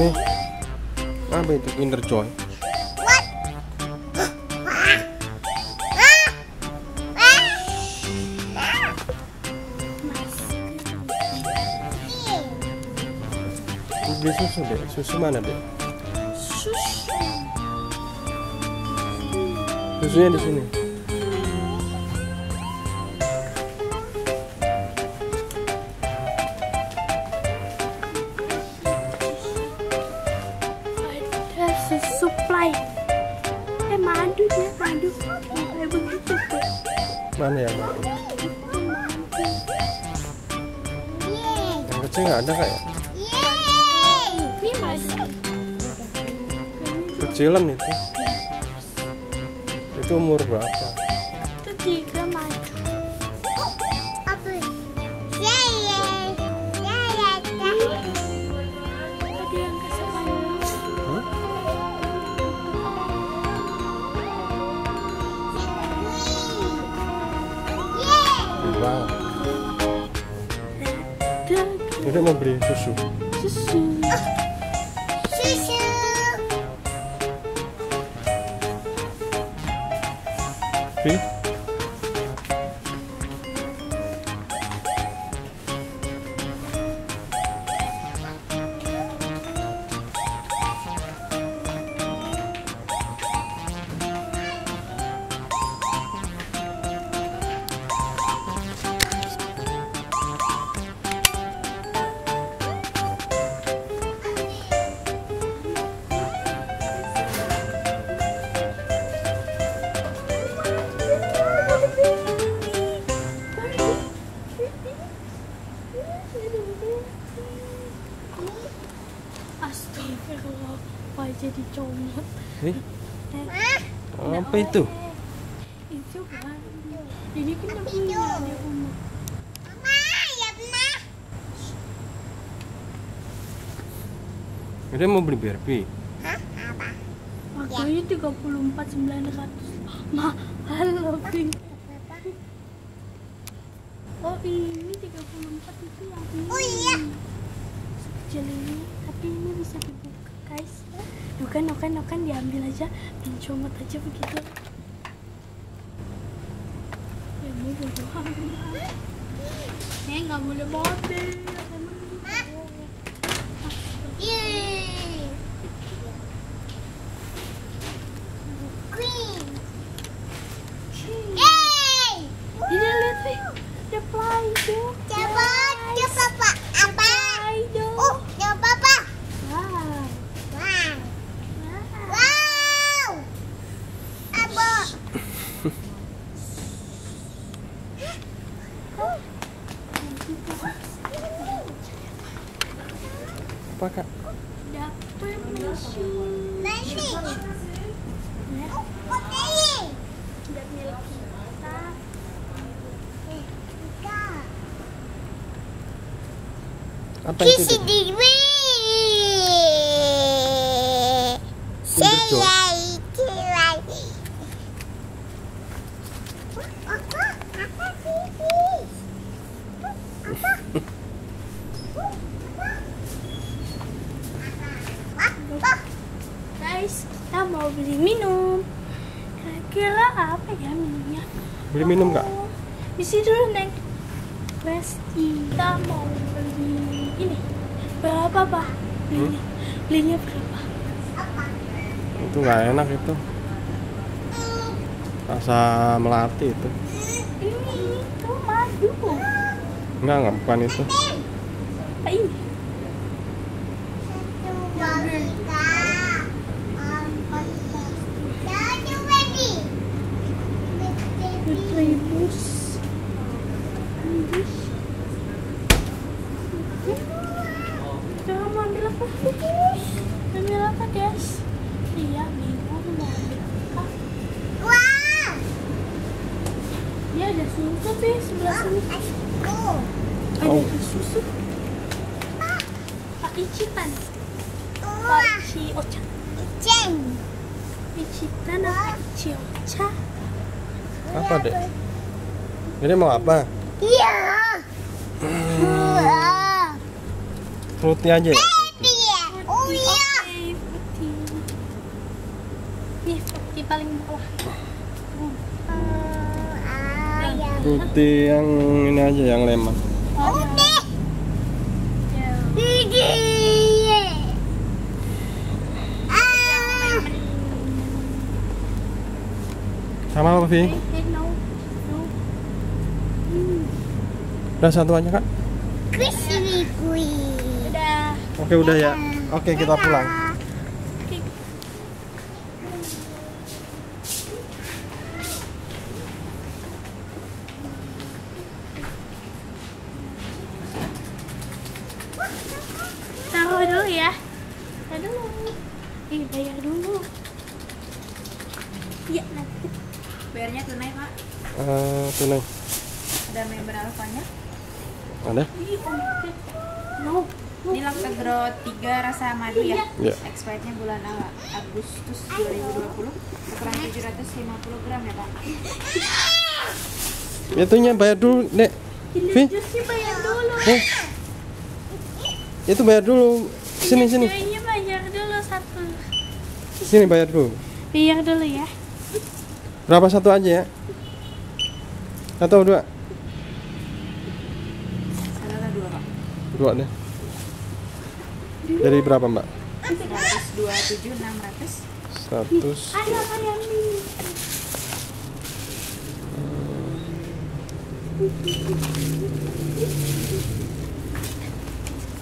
Nih, apa itu Kinder Joy? Beli susu deh, susu mana deh? Susunya di sini. Ada susu supply. Madu dia, madu kayak begitu tuh. Mana yang madu? Yang kecil nggak ada kayak? Ini masih Kecilan itu. Itu umur berapa? itu 3 madu. Ada yang kesebangan. Wow. Udah mau beli susu. Susu. Beli? Astagfirullah, wah jadi comot. Apa itu? Itu kan. Ini kan udah punya di rumah. Udah mau beli Barbie? Harganya 34.900. Mahal lebih. Oh ini 34 itu yang ini. Oh iya. Sekecil ini, tapi ini bisa dibuka guys. Nokan diambil aja dan comot aja begitu. Ini doang. Nggak boleh mobil. Ini lihat nih, ada Play-Doh. Apa kak? Dapet mesin. Dan milik kita. Apa itu? Guys, kita mau beli minum. Kira-kira apa ya minumnya? Beli minum kak? Isi dulu Neng. Terus kita mau beli ini. Berapa Pak? Belinya berapa? Itu nggak enak itu. Rasa melati itu. Ini itu madu. Enggak bukan itu. Apa ini? Nutribus. Jangan mau ambil apa? Ambil apa guys? Iya minum mau ambil apa? Dia ada susu sih sebelah sini. Ada susu. Pak Icitan. Pak Ici-Ocha. Icitan apa Ici-Ocha? Apa dek? Ini mau apa? Iya. Fruity aja ya? Oh iya. Oke, putih. Nih, putih paling bawah. Ayam. Fruity yang ini aja, yang lemon. Udah. Ya. Gigi. Sama apa, Vi? No. Udah satu aja, Kak? Crispy Queen. Udah. Oke, udah ya. Oke, kita pulang. Oke. Taruh dulu ya. Taruh dulu. Bayar dulu. Iya, nanti. Bayarnya tunai, Pak. Tunai. Ada member alfanya. Ada? Ih, no. Ini Lactogro 3 rasa madu ya. Iya. Expirednya bulan Agustus 2020. Ukuran 750 gram ya, Pak. Itunya bayar dulu, Dek. Vi? Jusnya bayar dulu. Itu bayar dulu. Sini, sini. Kayaknya bayar dulu satu. Sini bayar dulu. Bayar dulu ya. Berapa satu aja ya? Atau dua? Salah 2, Pak. Dua deh. Jadi berapa, Mbak? 127 600. 100. Ayam nih.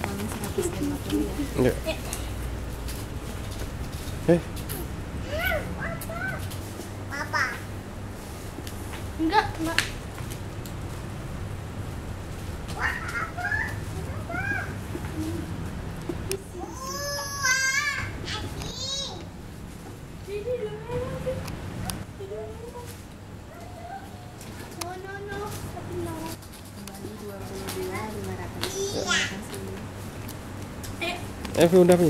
Uangnya 150 ya. Enggak. Papa. Enggak, Mbak. No. Kembali 22 500. Terima kasih. Vi udah, Vi.